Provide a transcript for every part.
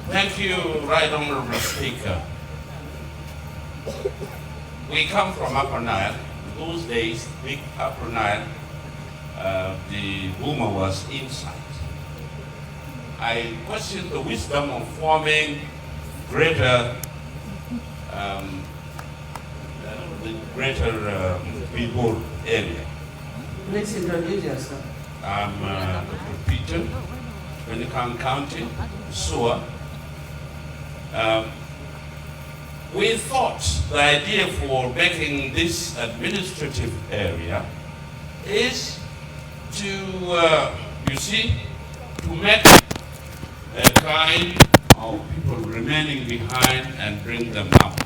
Thank you, Right Honorable Speaker. We come from Upper Nile. Those days, big Upper Nile, the Buma was inside. I question the wisdom of forming greater, the greater Bibur area. Please introduce yourself. I'm Dr. Peter, Benicam County, SUA. We thought the idea for making this administrative area is to, to make a kind of people remaining behind and bring them up,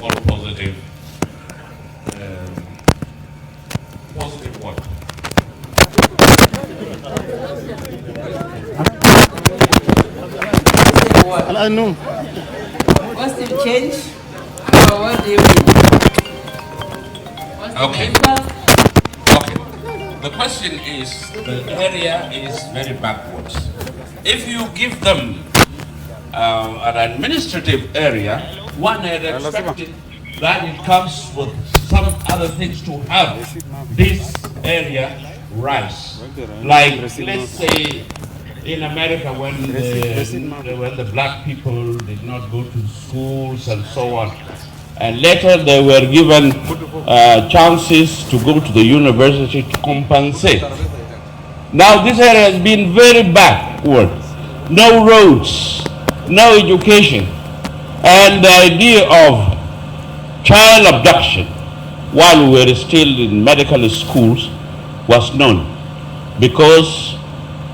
all positive, positive work. What's the change? Or what do you mean? Okay. The question is, the area is very backwards. If you give them an administrative area, one had expected that it comes with some other things to have this area rise. Like, let's say, in America, when the black people did not go to schools and so on, and later they were given chances to go to the university to compensate. Now this area has been very backward. No roads, no education, and the idea of child abduction while we were still in medical schools was known, because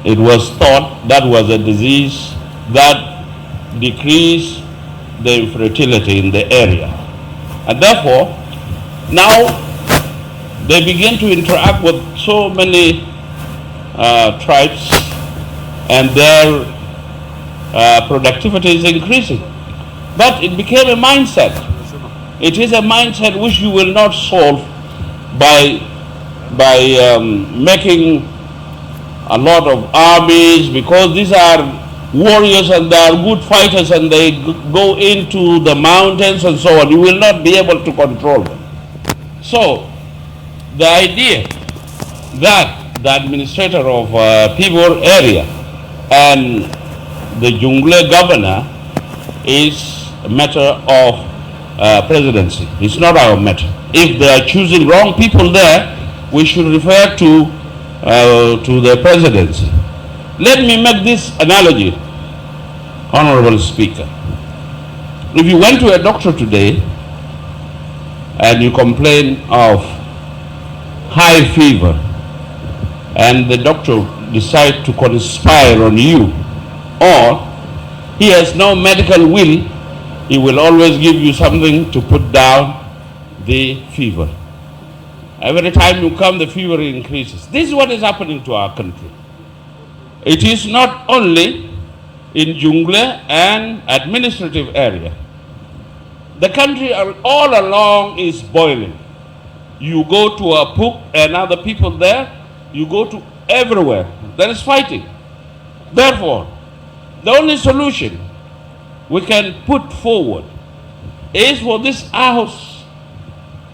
it was thought that was a disease that decreased the infertility in the area. And therefore, now they begin to interact with so many tribes, and their productivity is increasing. But it became a mindset. It is a mindset which you will not solve by making a lot of armies, because these are warriors and they are good fighters and they go into the mountains and so on. You will not be able to control them. So the idea that the administrator of Pibor area and the Jonglei governor is a matter of presidency. It's not our matter. If they are choosing wrong people there, we should refer to the presidency. Let me make this analogy, Honorable Speaker. If you went to a doctor today and you complain of high fever, and the doctor decides to conspire on you, or he has no medical will, he will always give you something to put down the fever. Every time you come, the fever increases. This is what is happening to our country. It is not only in Jonglei and administrative area. The country all along is boiling. You go to a Puk and other people there, you go to everywhere. There is fighting. Therefore, the only solution we can put forward is for this house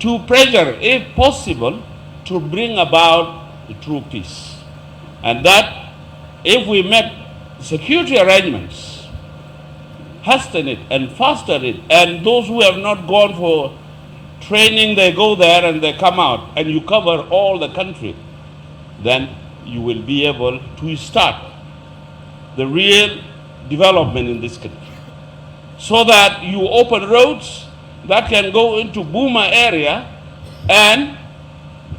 to pressure, if possible, to bring about the true peace. And that if we make security arrangements, hasten it and faster it, and those who have not gone for training, they go there and they come out, and you cover all the country, then you will be able to start the real development in this country. So that you open roads that can go into Buma area and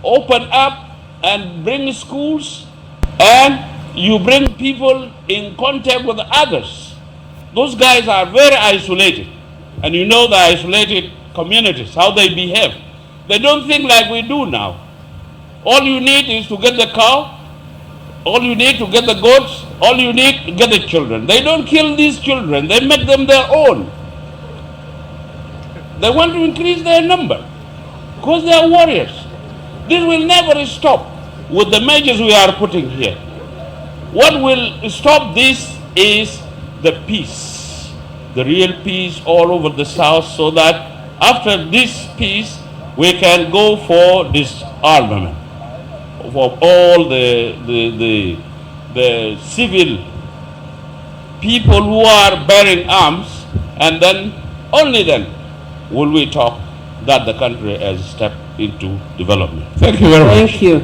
open up and bring schools, and you bring people in contact with others. Those guys are very isolated, and you know the isolated communities, how they behave. They don't think like we do now. All you need is to get the cow, all you need to get the goats, all you need to get the children. They don't kill these children, they make them their own. They want to increase their number because they are warriors. This will never stop with the measures we are putting here. What will stop this is the peace. the real peace all over the South, so that after this peace, we can go for disarmament of all the civil people who are bearing arms, and then, only then, will we talk that the country has stepped into development. Thank you very much. Thank you.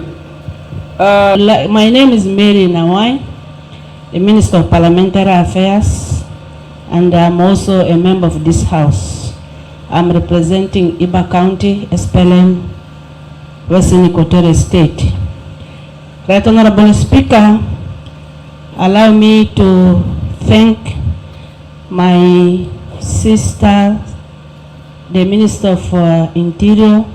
My name is Mary Nawai, the Minister of Parliamentary Affairs, and I'm also a member of this House. I'm representing Iba County, SPLM, Western Equatorial State. Right Honorable Speaker, allow me to thank my sister, the Minister of Interior,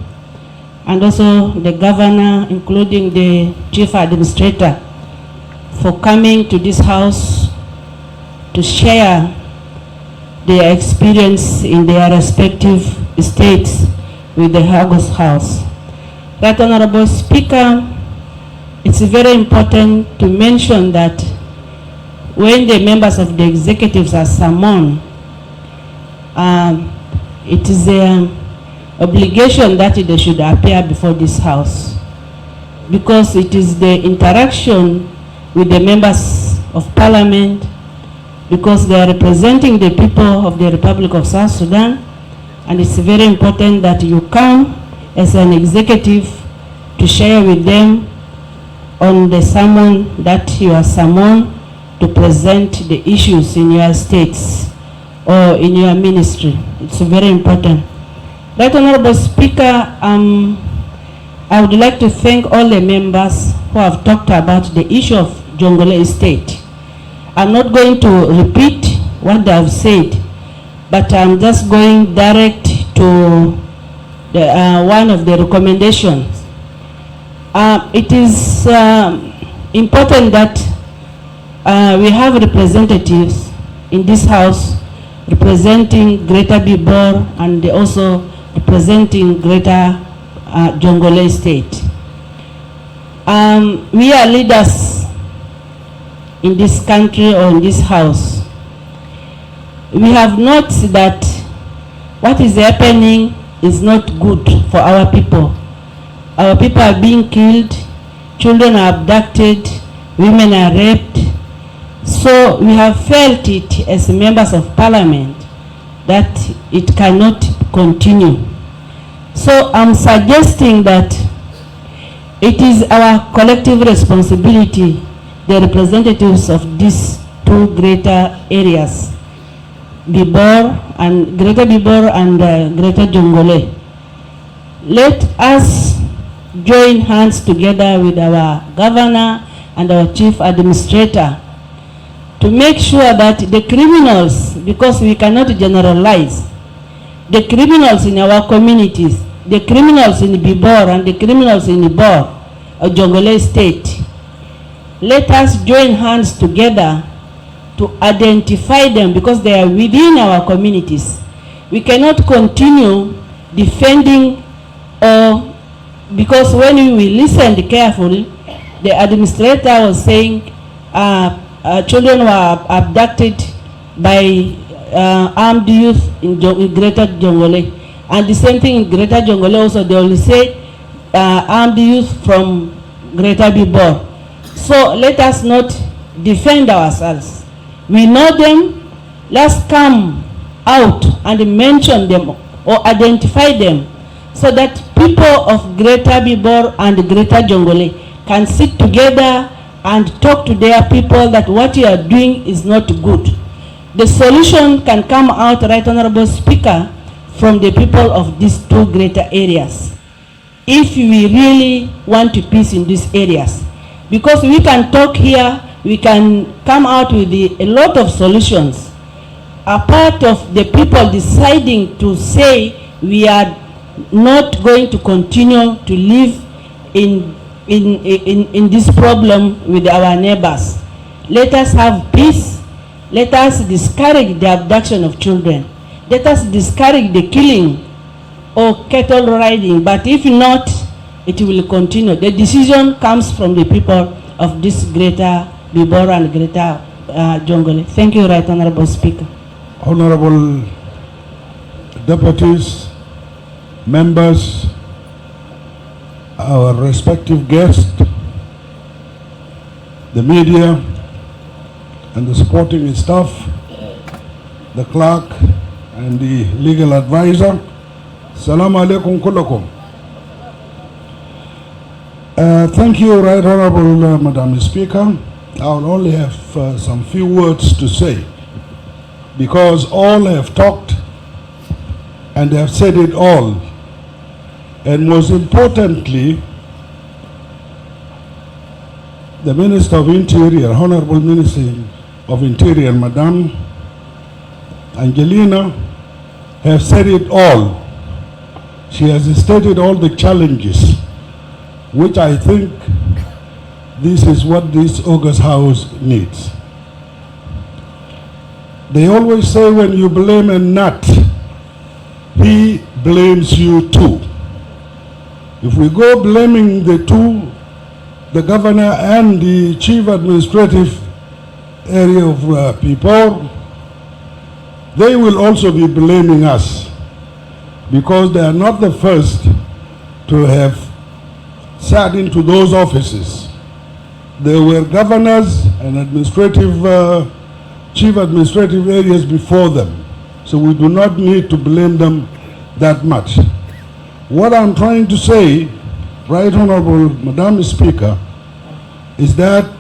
and also the Governor, including the Chief Administrator, for coming to this House to share their experience in their respective states with the August House. Right Honorable Speaker, it's very important to mention that when the members of the executives are summoned, it is an obligation that they should appear before this House, because it is the interaction with the members of Parliament, because they are representing the people of the Republic of South Sudan, and it's very important that you come as an executive to share with them on the summon that you are summoned to present the issues in your states or in your ministry. It's very important. Right Honorable Speaker, I would like to thank all the members who have talked about the issue of Jonglei State. I'm not going to repeat what they have said, but I'm just going direct to the, one of the recommendations. It is important that we have representatives in this House representing Greater Bibor and also representing Greater Jonglei State. We are leaders in this country or in this House. We have noticed that what is happening is not good for our people. Our people are being killed, children are abducted, women are raped. So we have felt it as members of Parliament that it cannot continue. So I'm suggesting that it is our collective responsibility, the representatives of these two greater areas, Greater Bibor and Greater Jonglei. Let us join hands together with our governor and our chief administrator to make sure that the criminals, because we cannot generalize, the criminals in our communities, the criminals in Bibor and the criminals in Ibor or Jonglei State, let us join hands together to identify them, because they are within our communities. We cannot continue defending, because when we listened carefully, the administrator was saying children were abducted by armed youth in Greater Jonglei. And the same thing in Greater Jonglei also, they only say armed youth from Greater Bibor. So let us not defend ourselves. We know them, let's come out and mention them or identify them, so that people of Greater Bibor and Greater Jonglei can sit together and talk to their people that what you are doing is not good. The solution can come out, Right Honorable Speaker, from the people of these two greater areas, if we really want peace in these areas. Because we can talk here, we can come out with a lot of solutions. A part of the people deciding to say we are not going to continue to live in this problem with our neighbors. Let us have peace. Let us discourage the abduction of children. Let us discourage the killing or cattle riding. But if not, it will continue. The decision comes from the people of this Greater Bibor and Greater Jonglei. Thank you, Right Honorable Speaker. honorable deputies, members, our respective guests, the media, and the supporting staff, the clerk, and the legal advisor. Assalamu alaikum kullakum. Thank you, Right Honorable Madam Speaker. I will only have some few words to say, because all have talked and have said it all. And most importantly, the Minister of Interior, Honorable Minister of Interior, Madam Angelina, have said it all. She has stated all the challenges, which I think this is what this August House needs. They always say when you blame a nut, he blames you too. If we go blaming the two, the governor and the chief administrative area of people, they will also be blaming us, because they are not the first to have sat into those offices. There were governors and administrative, chief administrative areas before them. So we do not need to blame them that much. What I'm trying to say, Right Honorable Madam Speaker, is that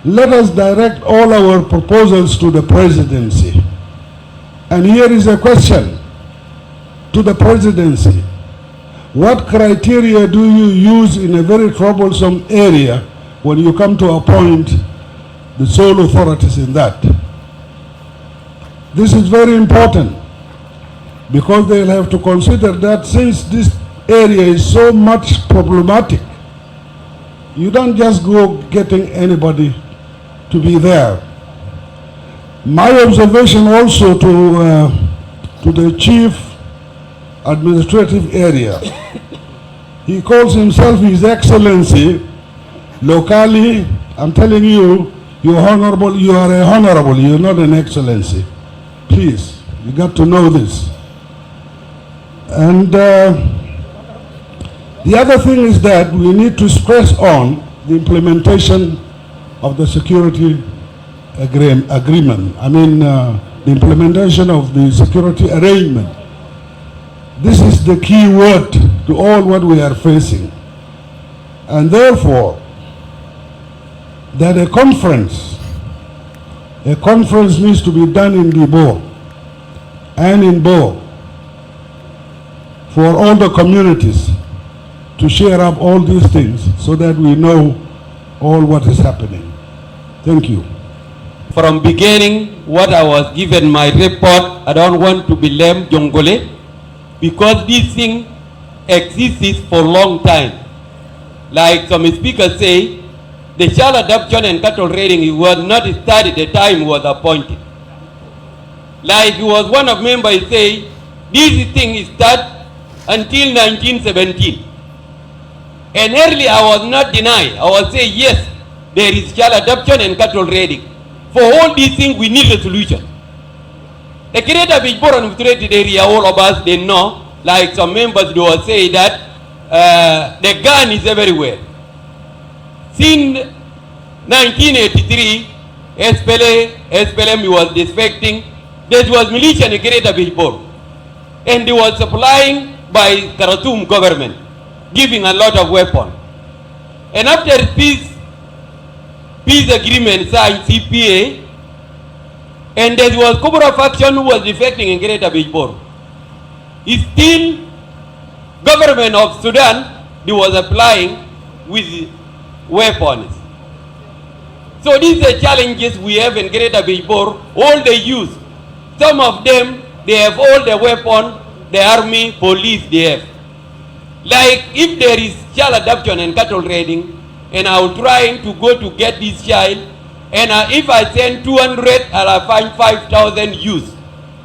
let us direct all our proposals to the presidency. And here is a question to the presidency. What criteria do you use in a very troublesome area when you come to appoint the sole authorities in that? This is very important, because they'll have to consider that since this area is so much problematic, you don't just go getting anybody to be there. My observation also to the chief administrative area, he calls himself His Excellency. Locally, I'm telling you, you're honorable, you are a honorable, you're not an excellency. Please, you got to know this. And the other thing is that we need to stress on the implementation of the security agreement. I mean, the implementation of the security arrangement. This is the key word to all what we are facing. And therefore, that a conference needs to be done in Dibor and in Bo for all the communities to share up all these things so that we know all what is happening. Thank you. From beginning, what I was given my report, I don't want to blame Jonglei, because this thing exists for a long time. Like some speakers say, the child adoption and cattle raiding was not started the time he was appointed. Like he was one of members say, this thing started until 1917. And early I was not denied. I was saying, yes, there is child adoption and cattle raiding. For all these things, we need a solution. The greater Big-Boro and Frustrated area, all of us, they know, like some members do say that the gun is everywhere. Since 1983, SPLM was defecting. There was militia in the greater Big-Boro. And they were supplying by Khartoum government, giving a lot of weapons. And after peace agreement signed CPA, and there was Cobra faction who was defecting in Greater Big-Boro. Still, government of Sudan, they was applying with weapons. So these are challenges we have in Greater Big-Boro. All the youth, some of them, they have all the weapons, the army, police, they have. Like if there is child adoption and cattle raiding, and I will try to go to get this child, and if I send 200, I'll find 5,000 youths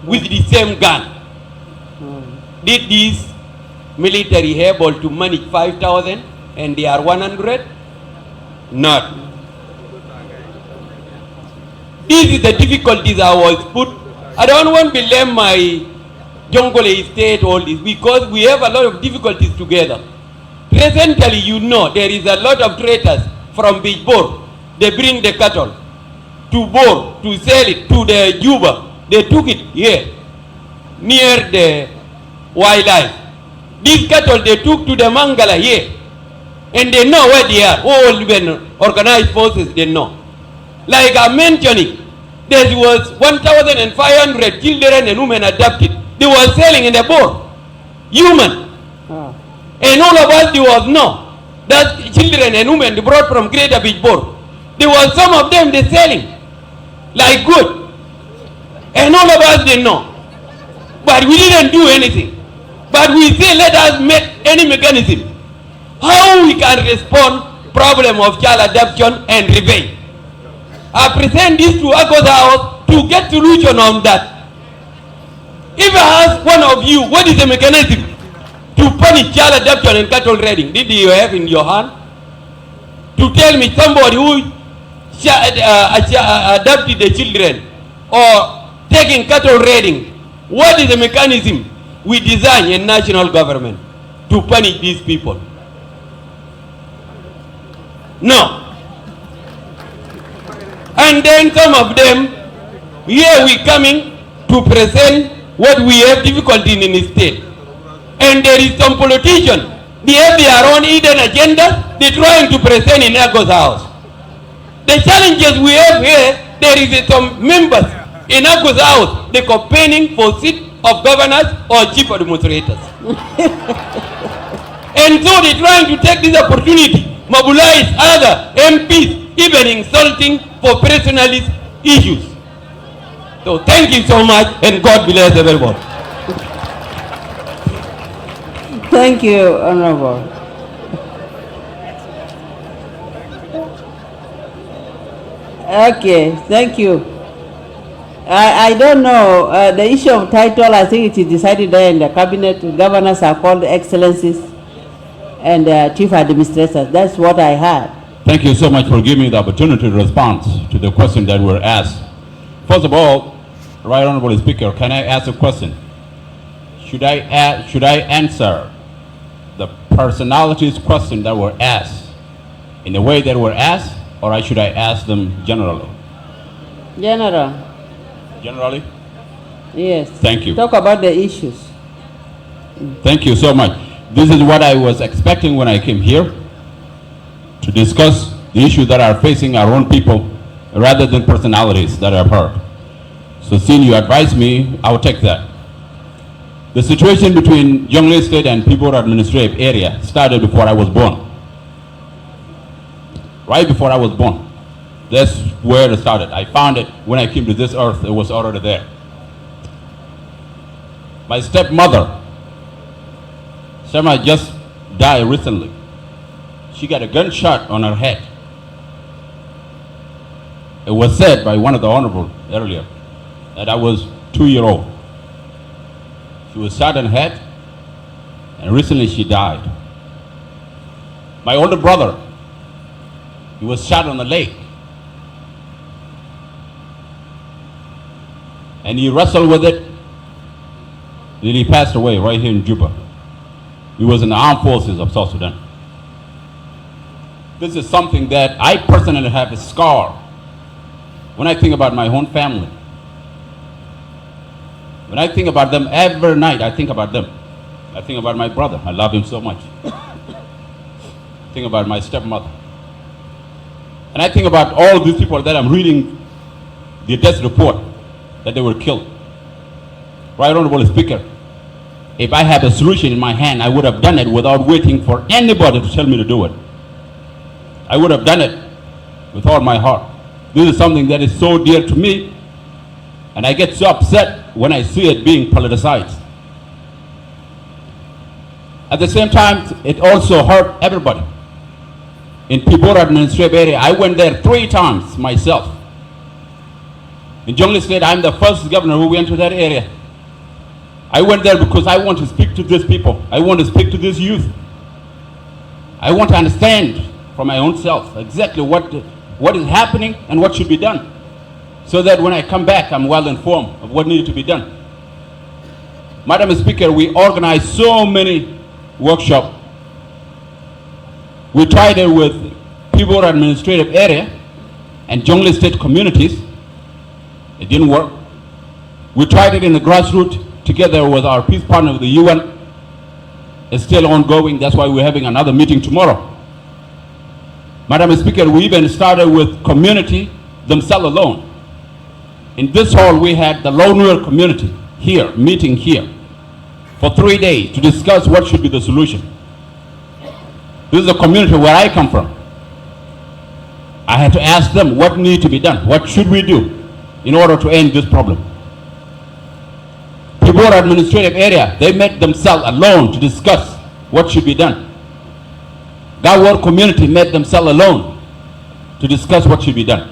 with the same gun. Did this military able to manage 5,000 and they are 100? Not. This is the difficulties I was put I don't want to blame my Jonglei state all this because we have a lot of difficulties together. Presently, you know, there is a lot of traders from Bijbor. They bring the cattle to Bor to sell it to the Juba. They took it here, near the wildlife. These cattle they took to the Mangala here. And they know where they are. All even organized forces, they know. Like I'm mentioning, there was 1,500 children and women adopted. They were selling in the board. Human. And all of us, there was no. That children and women they brought from Greater Bijbor. There were some of them they selling. Like good. And all of us, they know. But we didn't do anything. But we say let us make any mechanism. How we can respond problem of child adoption and revenge. I present this to Ago's house to get solution on that. If I ask one of you, what is the mechanism to punish child adoption and cattle raiding? Did you have in your hand? To tell me somebody who adopted the children or taking cattle raiding, what is the mechanism we design in national government to punish these people? No. And then some of them, here we coming to present what we have difficulty in the state. And there is some politician, they have their own hidden agenda, they're trying to present in Ago's house. The challenges we have here, there is some members in Ago's house, they're campaigning for seat of governors or chief administrators. And so they're trying to take this opportunity, mobilize other MPs, even insulting for personalist issues. So thank you so much and God bless everyone. Thank you, Honorable. Okay, thank you. I don't know, the issue of title, I think it is decided there in the cabinet. Governors are called excellencies and chief administrators. That's what I heard. Thank you so much for giving me the opportunity to respond to the question that were asked. First of all, Right Honorable Speaker, can I ask a question? Should I answer the personalities question that were asked in the way that were asked, or should I ask them generally? Generally? Yes. Thank you. Talk about the issues. Thank you so much. This is what I was expecting when I came here, to discuss the issues that are facing our own people rather than personalities that I've heard. So since you advised me, I will take that. The situation between Jonglei State and People Administrative Area started before I was born. Right before I was born. That's where it started. I found it when I came to this earth, it was already there. My stepmother, Shema, just died recently. She got a gunshot on her head. It was said by one of the honorable earlier that I was 2-year-old. She was shot in the head, and recently she died. My older brother, he was shot on the leg. And he wrestled with it, and he passed away right here in Juba. He was in the armed forces of South Sudan. This is something that I personally have a scar when I think about my own family. When I think about them every night, I think about them. I think about my brother. I love him so much. I think about my stepmother. And I think about all these people that I'm reading the death report that they were killed. Right Honorable Speaker, if I had a solution in my hand, I would have done it without waiting for anybody to tell me to do it. I would have done it with all my heart. This is something that is so dear to me, and I get so upset when I see it being politicized. At the same time, it also hurt everybody. In Pibora administrative area, I went there 3 times myself. In Jonglei State, I'm the first governor who went to that area. I went there because I want to speak to these people. I want to speak to this youth. I want to understand for my own self exactly what is happening and what should be done. so that when I come back, I'm well informed of what needed to be done. Madam Speaker, we organized so many workshops. We tried it with people administrative area and Jonglei state communities. It didn't work. We tried it in the grassroots together with our peace partner, the UN. It's still ongoing. That's why we're having another meeting tomorrow. Madam Speaker, we even started with community themselves alone. In this hall, we had the Lone Wolf community here, meeting here for 3 days to discuss what should be the solution. This is the community where I come from. I had to ask them what needs to be done, what should we do in order to end this problem. People administrative area, they met themselves alone to discuss what should be done. Gawar community met themselves alone to discuss what should be done.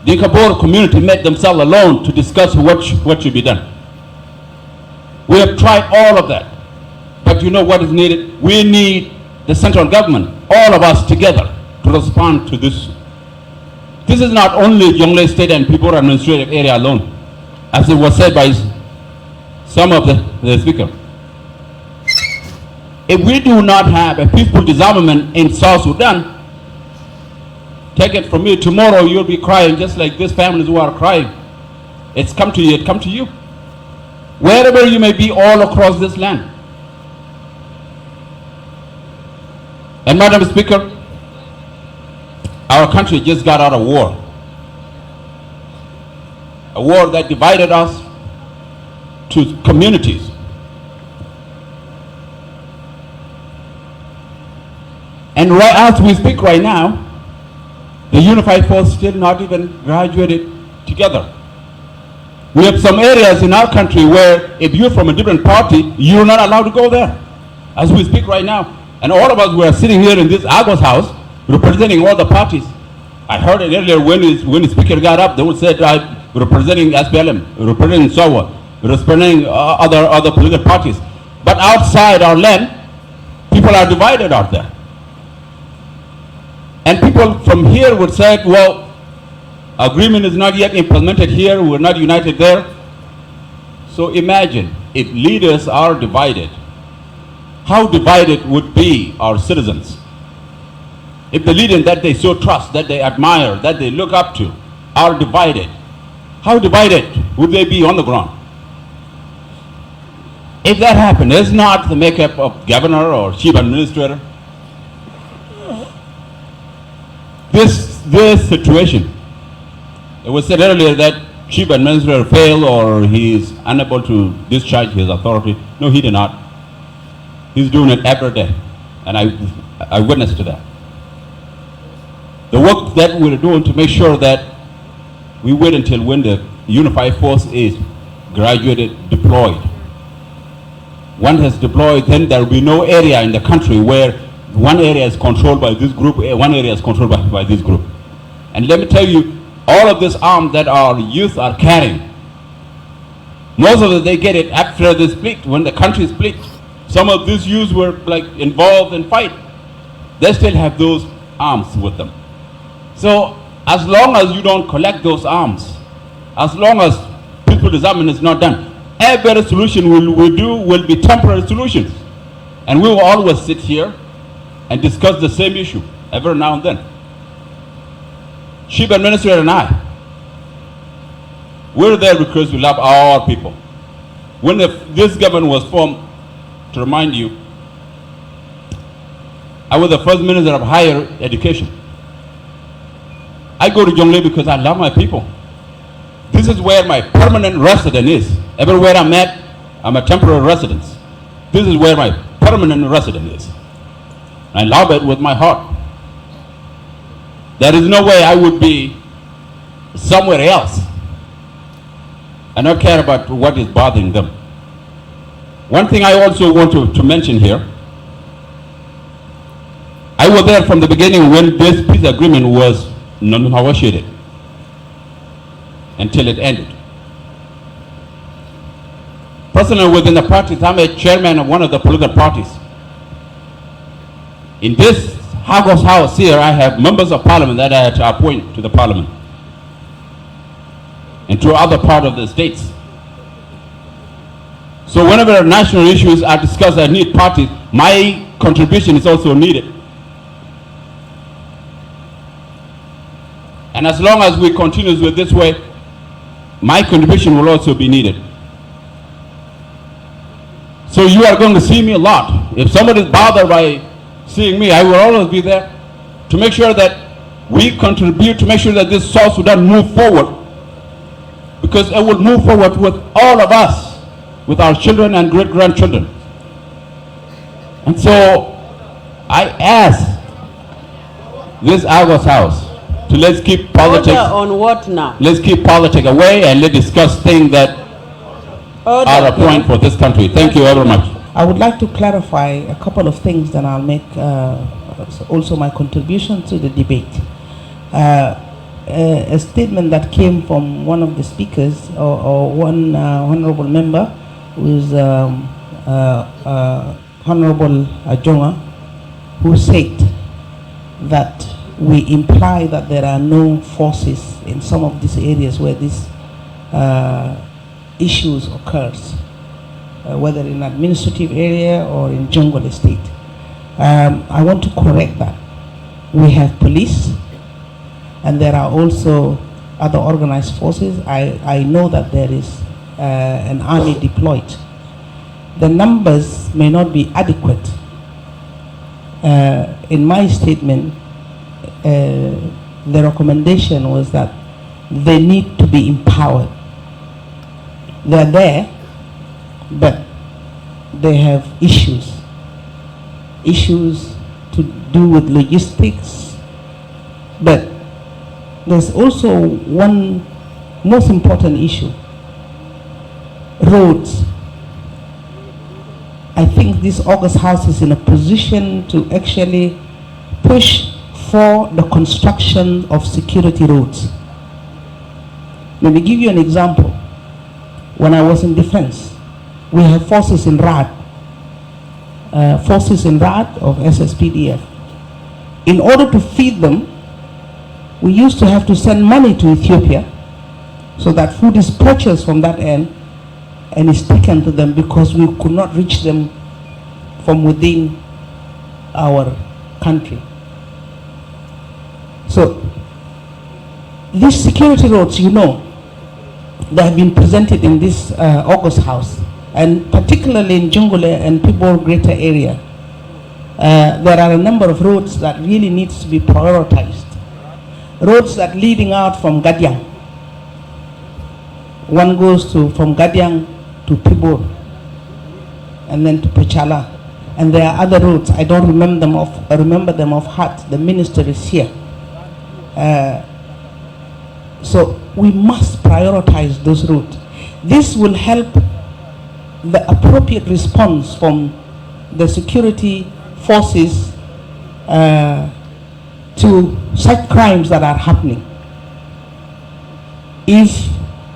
The Kabor community met themselves alone to discuss what should be done. We have tried all of that, but you know what is needed? We need the central government, all of us together, to respond to this. This is not only Jonglei State and People Administrative Area alone, as it was said by some of the speakers. If we do not have a peaceful disarmament in South Sudan, take it from me, tomorrow you'll be crying just like these families who are crying. It's come to you, it come to you. Wherever you may be all across this land. And Madam Speaker, our country just got out of war. A war that divided us to communities. And right as we speak right now, the unified force still not even graduated together. We have some areas in our country where if you're from a different party, you're not allowed to go there. As we speak right now. And all of us were sitting here in this Agos house representing all the parties. I heard it earlier when the speaker got up, they would say representing SPLM, representing SOWA, representing other political parties. But outside our land, people are divided out there. And people from here would say, well, agreement is not yet implemented here, we're not united there. So imagine if leaders are divided, how divided would be our citizens? If the leaders that they so trust, that they admire, that they look up to, are divided, how divided would they be on the ground? If that happened, it's not the makeup of governor or chief administrator. This situation, it was said earlier that chief administrator failed or he is unable to discharge his authority. No, he did not. He's doing it every day, and I witnessed to that. The work that we're doing to make sure that we wait until when the unified force is graduated, deployed. Once it's deployed, then there will be no area in the country where one area is controlled by this group, one area is controlled by this group. And let me tell you, all of this arms that our youth are carrying, most of it, they get it after the split, when the country split. Some of these youths were like involved in fight. They still have those arms with them. So as long as you don't collect those arms, as long as peaceful disarmament is not done, every solution we do will be temporary solutions. And we will always sit here and discuss the same issue every now and then. Chief Administrator and I, we're there because we love our people. When this government was formed, to remind you, I was the first minister of higher education. I go to Jonglei because I love my people. This is where my permanent residence is. Everywhere I'm at, I'm a temporary resident. This is where my permanent residence is. I love it with my heart. There is no way I would be somewhere else and not care about what is bothering them. One thing I also want to mention here, I was there from the beginning when this peace agreement was negotiated until it ended. Personally, within the parties, I'm a chairman of one of the political parties. In this Hagos house here, I have members of parliament that I had to appoint to the parliament. and to other part of the states. So whenever national issues are discussed that need parties, my contribution is also needed. And as long as we continue with this way, my contribution will also be needed. So you are going to see me a lot. If somebody is bothered by seeing me, I will always be there to make sure that we contribute to make sure that this South Sudan move forward, because it will move forward with all of us, with our children and great-grandchildren. And so I ask this August House to let's keep politics. Order on what now? Let's keep politics away and let's discuss things that are a point for this country. Thank you very much. I would like to clarify a couple of things, then I'll make also my contribution to the debate. A statement that came from one of the speakers or one honorable member, who is Honorable Jonglei, who said that we imply that there are no forces in some of these areas where these issues occurs, whether in administrative area or in Jonglei state. I want to correct that. We have police, and there are also other organized forces. I know that there is an army deployed. The numbers may not be adequate. In my statement, the recommendation was that they need to be empowered. They're there, but they have issues to do with logistics. But there's also one most important issue: roads. I think this August House is in a position to actually push for the construction of security roads. Let me give you an example. When I was in defense, we have forces in RAD, of SSPDF. In order to feed them, we used to have to send money to Ethiopia so that food is purchased from that end and is taken to them, because we could not reach them from within our country. So these security roads, you know, they have been presented in this August House, and particularly in Jonglei and Pibor greater area. There are a number of roads that really needs to be prioritized. Roads that leading out from Gadiang. One goes from Gadiang to Pibor, and then to Pechala. And there are other roads. I don't remember them off heart. The minister is here. So we must prioritize those routes. This will help the appropriate response from the security forces to such crimes that are happening. If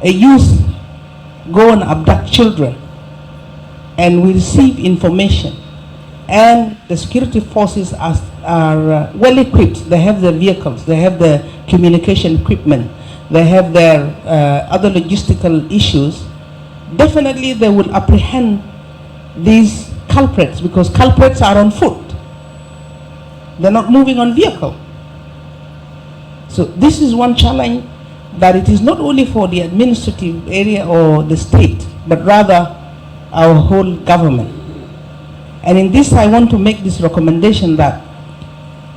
a youth go and abduct children and we receive information, and the security forces are well equipped, they have their vehicles, they have the communication equipment, they have their other logistical issues, definitely they will apprehend these culprits, because culprits are on foot. They're not moving on vehicle. So this is one challenge, that it is not only for the administrative area or the state, but rather our whole government. And in this, I want to make this recommendation that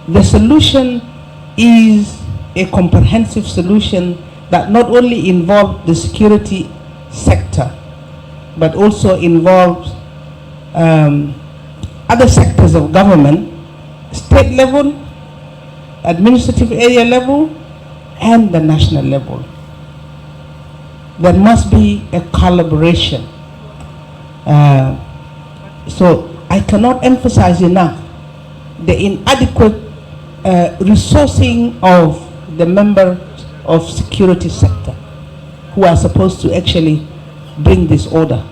the solution is a comprehensive solution that not only involves the security sector, but also involves other sectors of government, state level, administrative area level, and the national level. There must be a collaboration. So I cannot emphasize enough the inadequate resourcing of the members of security sector who are supposed to actually bring this order.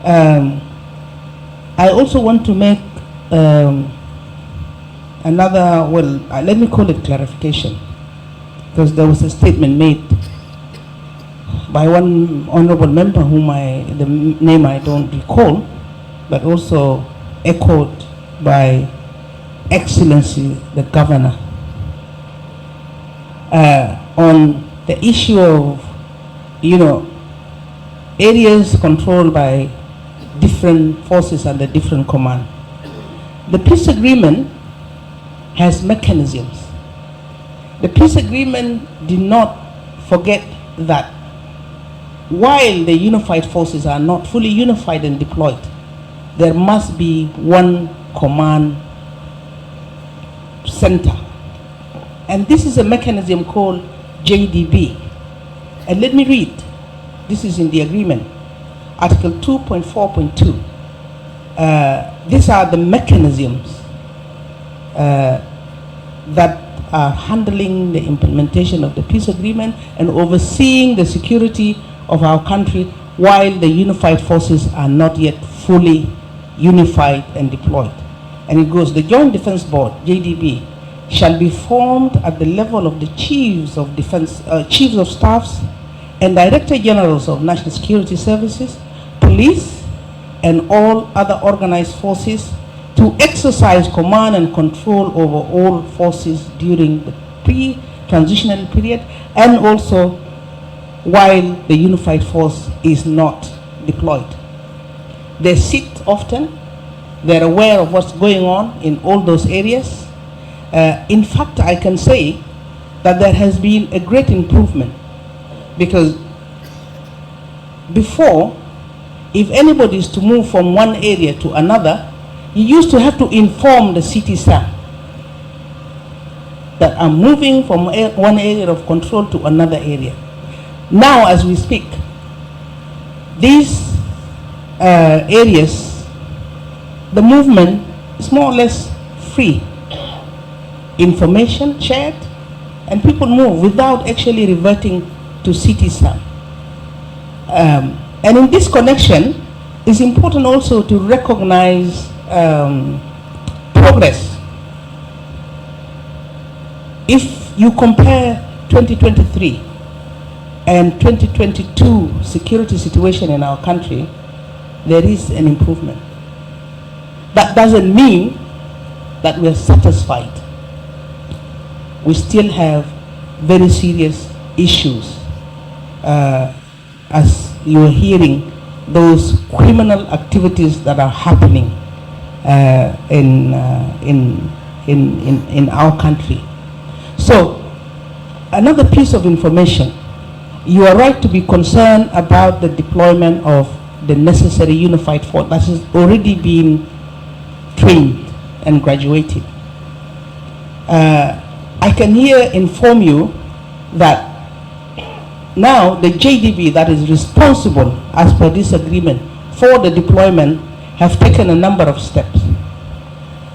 I also want to make another, well, let me call it clarification, because there was a statement made by one honorable member whom the name I don't recall, but also echoed by Excellency the Governor on the issue of, areas controlled by different forces under different command. The peace agreement has mechanisms. The peace agreement did not forget that while the unified forces are not fully unified and deployed, there must be one command center. And this is a mechanism called JDB. And let me read. This is in the agreement. Article 2.4.2. These are the mechanisms that are handling the implementation of the peace agreement and overseeing the security of our country while the unified forces are not yet fully unified and deployed. And it goes, the Joint Defense Board, JDB, shall be formed at the level of the chiefs of defense, chiefs of staffs and director generals of national security services, police, and all other organized forces to exercise command and control over all forces during the pre-transitional period and also while the unified force is not deployed. They sit often, they're aware of what's going on in all those areas. In fact, I can say that there has been a great improvement, because before, if anybody is to move from one area to another, you used to have to inform the citizen that I'm moving from one area of control to another area. Now, as we speak, these areas, the movement is more or less free. Information shared, and people move without actually reverting to citizen. And in this connection, it's important also to recognize progress. If you compare 2023 and 2022 security situation in our country, there is an improvement. That doesn't mean that we're satisfied. We still have very serious issues. As you're hearing, those criminal activities that are happening in our country. So, another piece of information, you are right to be concerned about the deployment of the necessary unified force that has already been trained and graduated. I can here inform you that now the JDB that is responsible as per this agreement for the deployment have taken a number of steps.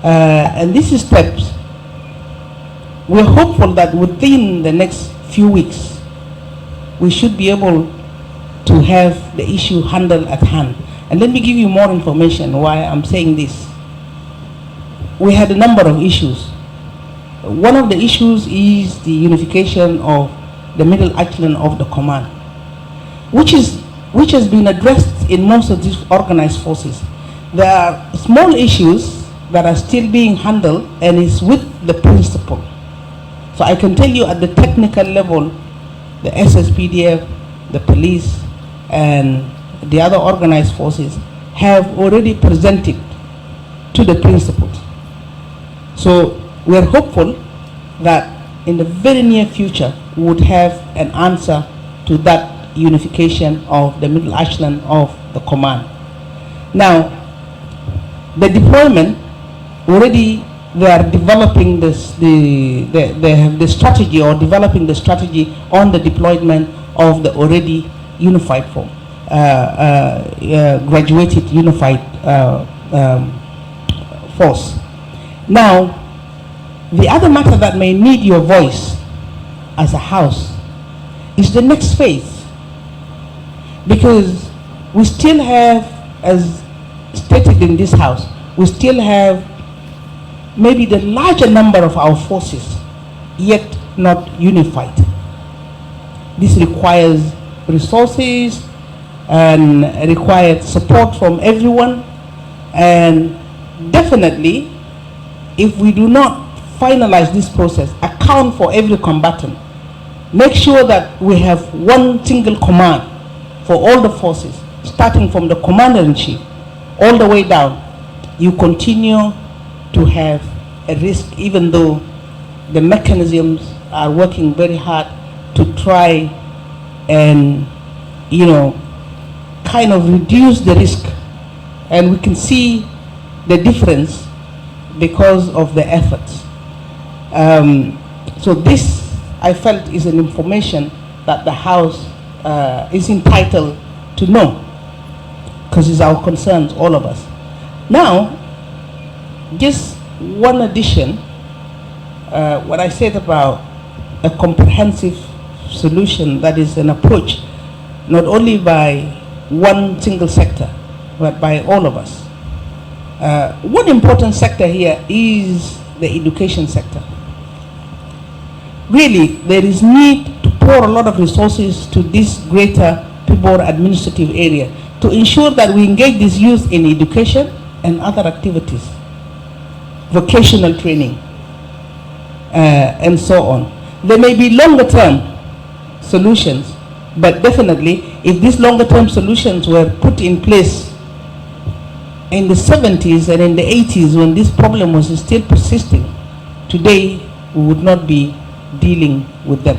And these steps, we're hopeful that within the next few weeks, we should be able to have the issue handled at hand. And let me give you more information why I'm saying this. We had a number of issues. One of the issues is the unification of the middle echelon of the command, which has been addressed in most of these organized forces. There are small issues that are still being handled, and it's with the principal. So I can tell you at the technical level, the SSPDF, the police, and the other organized forces have already presented to the principals. So we're hopeful that in the very near future, we would have an answer to that unification of the middle echelon of the command. Now, the deployment, already they are developing this, they have the strategy or developing the strategy on the deployment of the already unified form, graduated unified force. Now, the other matter that may need your voice as a house is the next phase, because we still have, as stated in this house, we still have maybe the larger number of our forces yet not unified. This requires resources and required support from everyone. And definitely, if we do not finalize this process, account for every combatant, make sure that we have one single command for all the forces, starting from the commander-in-chief all the way down, you continue to have a risk, even though the mechanisms are working very hard to try and, kind of reduce the risk. And we can see the difference because of the efforts. So this, I felt, is an information that the House is entitled to know, because it's our concerns, all of us. Now, just one addition, what I said about a comprehensive solution, that is an approach not only by one single sector, but by all of us. One important sector here is the education sector. Really, there is need to pour a lot of resources to this greater Pibor administrative area to ensure that we engage these youth in education and other activities, vocational training, and so on. There may be longer term solutions, but definitely if these longer term solutions were put in place in the 70s and in the 80s when this problem was still persisting, today we would not be dealing with them.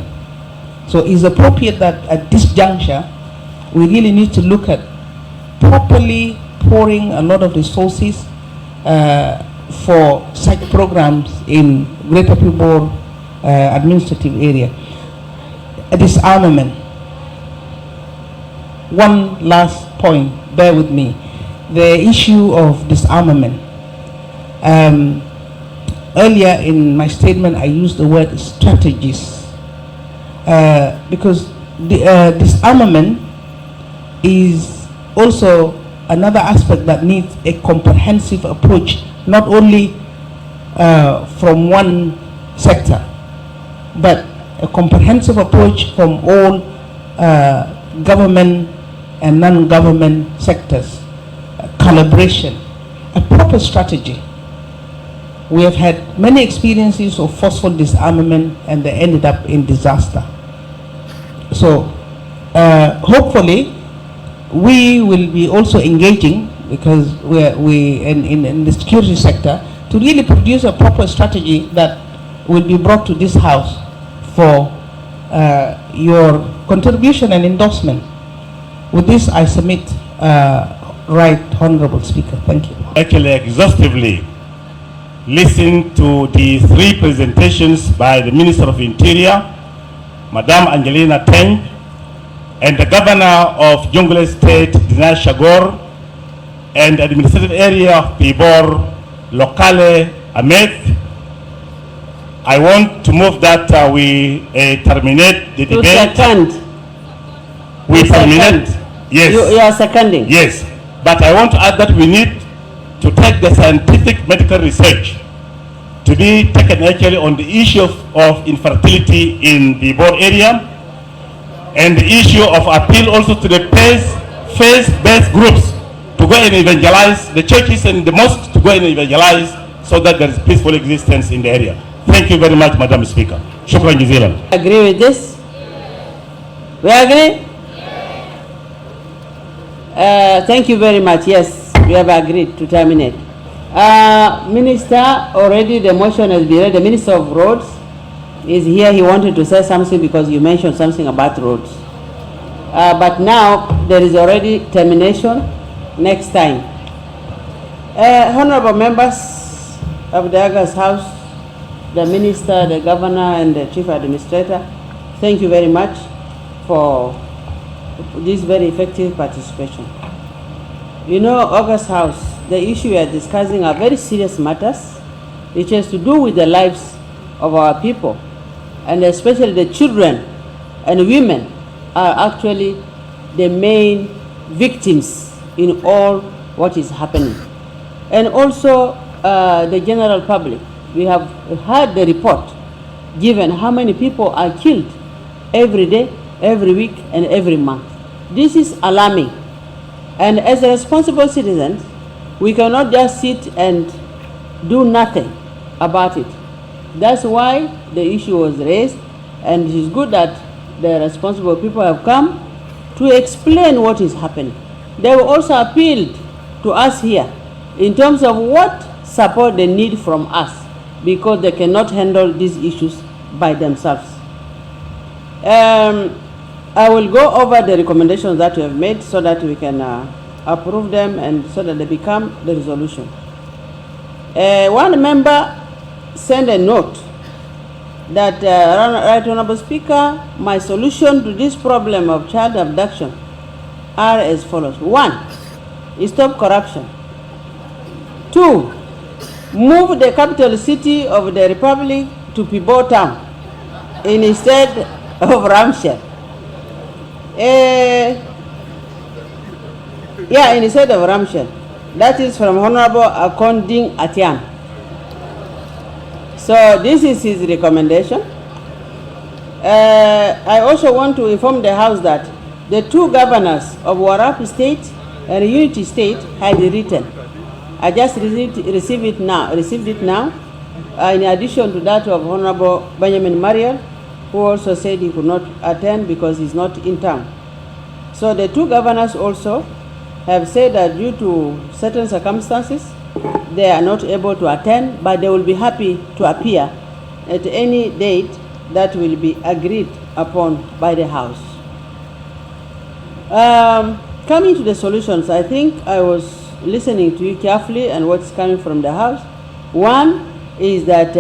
So it's appropriate that at this juncture we really need to look at properly pouring a lot of resources for such programs in Greater Pibor administrative area. Disarmament. One last point, bear with me. The issue of disarmament. Earlier in my statement I used the word strategies because the disarmament is also another aspect that needs a comprehensive approach, not only from one sector, but a comprehensive approach from all government and non-government sectors, collaboration, a proper strategy. We have had many experiences of forceful disarmament and they ended up in disaster. So hopefully we will be also engaging, because we in the security sector, to really produce a proper strategy that will be brought to this House for your contribution and endorsement. With this, I submit, Right Honorable Speaker. Thank you. Actually, exhaustively listen to the three presentations by the Minister of Interior, Madame Angelina Teng, and the Governor of Jonglei State, Dinesh Shagor, and the administrative area of Pibor, Lokale Ahmed. I want to move that we terminate the debate. Second. We terminate. Yes. You are seconding. Yes. But I want to add that we need to take the scientific medical research to be taken actually on the issue of infertility in the Pibor area, and the issue of appeal also to the faith-based groups to go and evangelize the churches and the mosques, to go and evangelize so that there is peaceful existence in the area. Thank you very much, Madam Speaker. Shukran jazilan. Agree with this? We agree? Thank you very much. Yes, we have agreed to terminate. Minister, already the motion has been read. The Minister of Roads is here. He wanted to say something because you mentioned something about roads. But now there is already termination. Next time. Honorable members of the August House, the Minister, the Governor, and the Chief Administrator, thank you very much for this very effective participation. You know, August House, the issue we are discussing are very serious matters, which has to do with the lives of our people, and especially the children and women are actually the main victims in all what is happening. And also the general public. We have heard the report given how many people are killed every day every week and every month. This is alarming. And as a responsible citizens, we cannot just sit and do nothing about it. That's why the issue was raised, and it is good that the responsible people have come to explain what is happening. They will also appealed to us here in terms of what support they need from us, because they cannot handle these issues by themselves. I will go over the recommendations that we have made so that we can approve them and so that they become the resolution. One member sent a note that, Right Honorable Speaker, my solution to this problem of child abduction are as follows. 1, stop corruption. 2, move the capital city of the Republic to Pibo Town instead of Ramshell. Instead of Ramshell. That is from Honorable Akonding Atiam. So this is his recommendation. I also want to inform the House that the 2 governors of Warrap State and Unity State had written. I just received it now. In addition to that of Honorable Benjamin Mariel, who also said he could not attend because he's not in town. So the 2 governors also have said that due to certain circumstances, they are not able to attend, but they will be happy to appear at any date that will be agreed upon by the House. Coming to the solutions, I think I was listening to you carefully and what's coming from the House. One is that,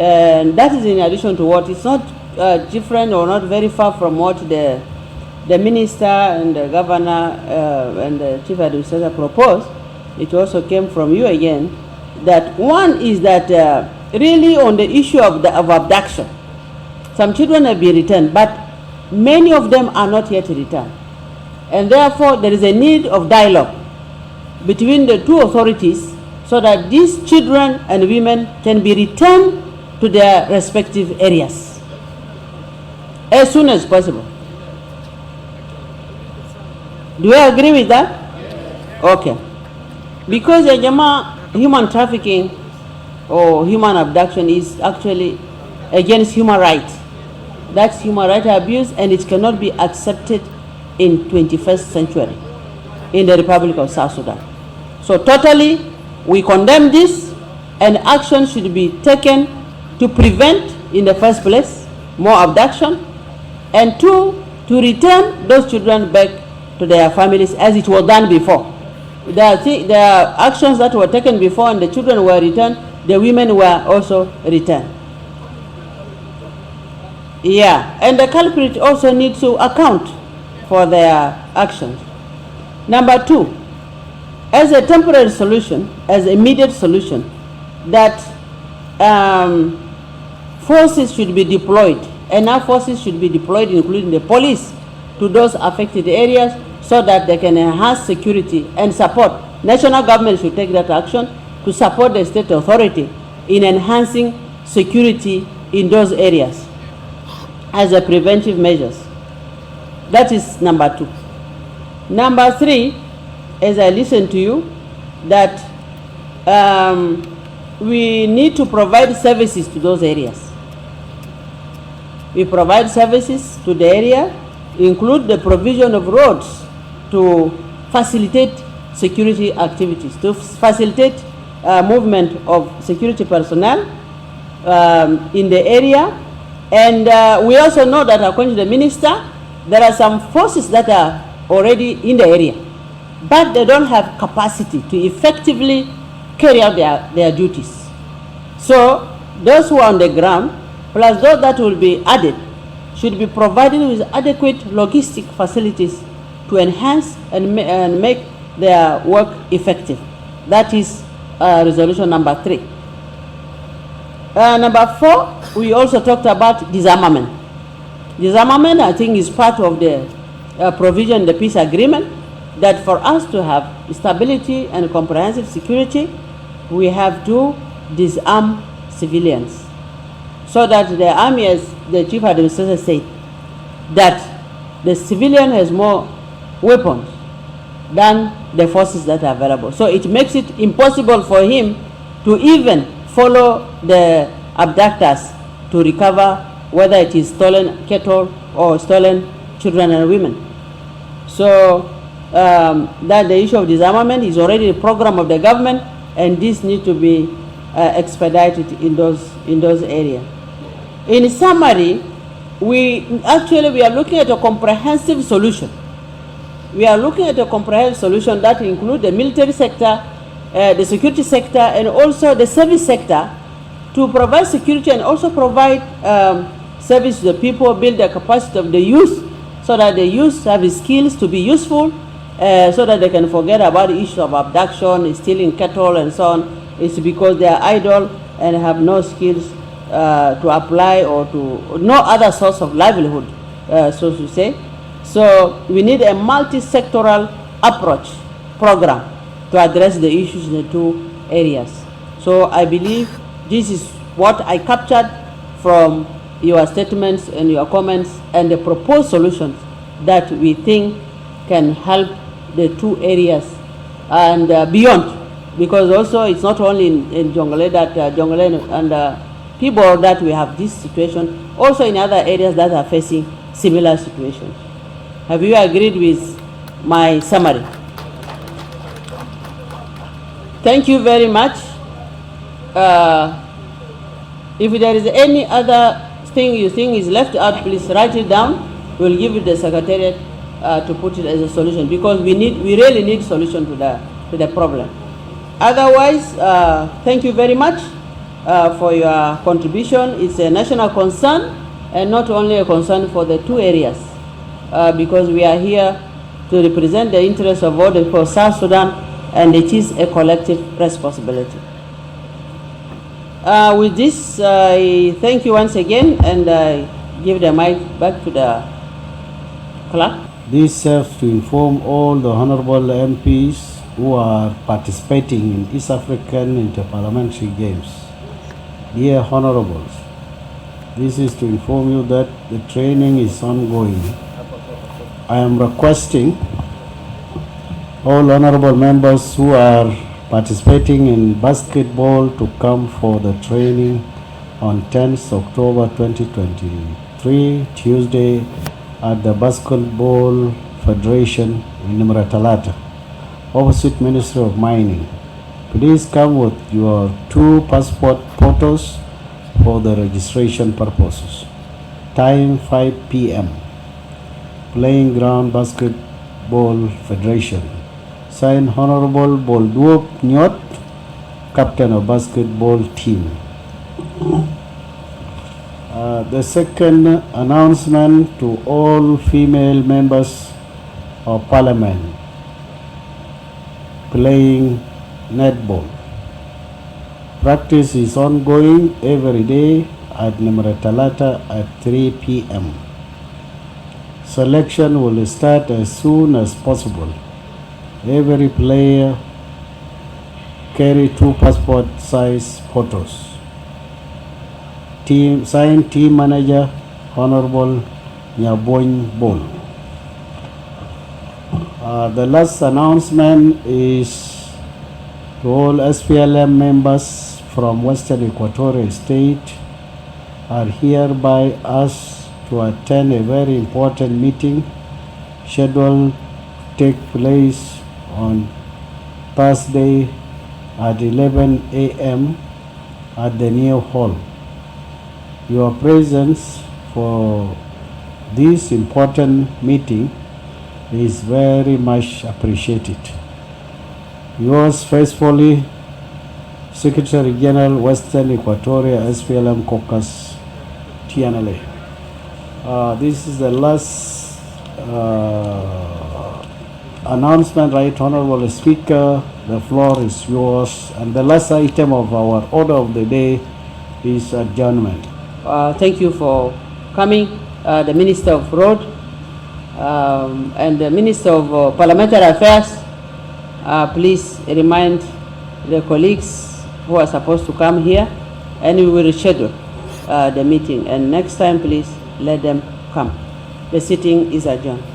and that is in addition to what, it's not different or not very far from what the minister and the governor and the chief administrator proposed. It also came from you again. That one is that really on the issue of abduction, some children have been returned, but many of them are not yet returned. And therefore, there is a need of dialogue between the 2 authorities so that these children and women can be returned to their respective areas as soon as possible. Do you agree with that? Okay. Because human trafficking or human abduction is actually against human rights. That's human rights abuse, and it cannot be accepted in 21st century in the Republic of South Sudan. So totally, we condemn this, and action should be taken to prevent, in the first place, more abduction, and 2, to return those children back to their families as it was done before. There are actions that were taken before, and the children were returned, the women were also returned. Yeah, and the culprit also needs to account for their actions. Number 2, as a temporary solution, as immediate solution, that forces should be deployed, enough forces should be deployed, including the police, to those affected areas so that they can enhance security and support. National government should take that action to support the state authority in enhancing security in those areas as a preventive measures. That is number 2. Number 3, as I listen to you, that we need to provide services to those areas. We provide services to the area, include the provision of roads to facilitate security activities, to facilitate movement of security personnel in the area. And we also know that, according to the minister, there are some forces that are already in the area, but they don't have capacity to effectively carry out their duties. So those who are on the ground, plus those that will be added, should be provided with adequate logistic facilities to enhance and make their work effective. That is resolution number 3. Number 4, we also talked about disarmament. Disarmament, I think, is part of the provision in the peace agreement, that for us to have stability and comprehensive security, we have to disarm civilians, so that the army, as the chief administrator said, that the civilian has more weapons than the forces that are available. So it makes it impossible for him to even follow the abductors to recover whether it is stolen cattle or stolen children and women. So that the issue of disarmament is already a program of the government, and this needs to be expedited in those areas. In summary, we are looking at a comprehensive solution. We are looking at a comprehensive solution that includes the military sector, the security sector, and also the service sector, to provide security and also provide service to the people, build the capacity of the youth, so that the youth have the skills to be useful, so that they can forget about the issue of abduction, stealing cattle, and so on. It's because they are idle and have no skills to apply, or to no other source of livelihood, so to say. So we need a multi-sectoral approach program to address the issues in the two areas. So I believe this is what I captured from your statements and your comments, and the proposed solutions that we think can help the two areas and beyond. Because also it's not only in Jonglei that Jonglei and people that we have this situation, also in other areas that are facing similar situations. Have you agreed with my summary? Thank you very much. If there is any other thing you think is left out, please write it down. We'll give it the Secretariat to put it as a solution, because we really need solution to the problem. Otherwise, thank you very much for your contribution. It's a national concern, and not only a concern for the two areas, because we are here to represent the interests of all the people of South Sudan, and it is a collective responsibility. With this, I thank you once again, and I give the mic back to the clerk. This serves to inform all the honorable MPs who are participating in East African Interparliamentary Games. Dear honorables, this is to inform you that the training is ongoing. I am requesting all honorable members who are participating in basketball to come for the training on 10th October 2023, Tuesday, at the Basketball Federation in Nimratalata, opposite Ministry of Mining. Please come with your 2 passport photos for the registration purposes. Time 5 p.m. Playing Ground Basketball Federation. Signed Honorable Bolduop Nyot, Captain of Basketball Team. The second announcement to all female members of Parliament playing netball. Practice is ongoing every day at Nimratalata at 3 p.m. Selection will start as soon as possible. Every player carry 2 passport size photos. Signed Team Manager Honorable Nyaboin Bol. The last announcement is to all SPLM members from Western Equatorial State are hereby asked to attend a very important meeting scheduled to take place on Thursday at 11 a.m. at the new hall. Your presence for this important meeting is very much appreciated. Yours faithfully, Secretary General, Western Equatoria SPLM Caucus, TNLA. This is the last announcement, right, Honorable Speaker. The floor is yours. And the last item of our order of the day is adjournment. Thank you for coming, the Minister of Road and the Minister of Parliamentary Affairs. Please remind the colleagues who are supposed to come here, and we will reschedule the meeting. And next time, please let them come. The sitting is adjourned.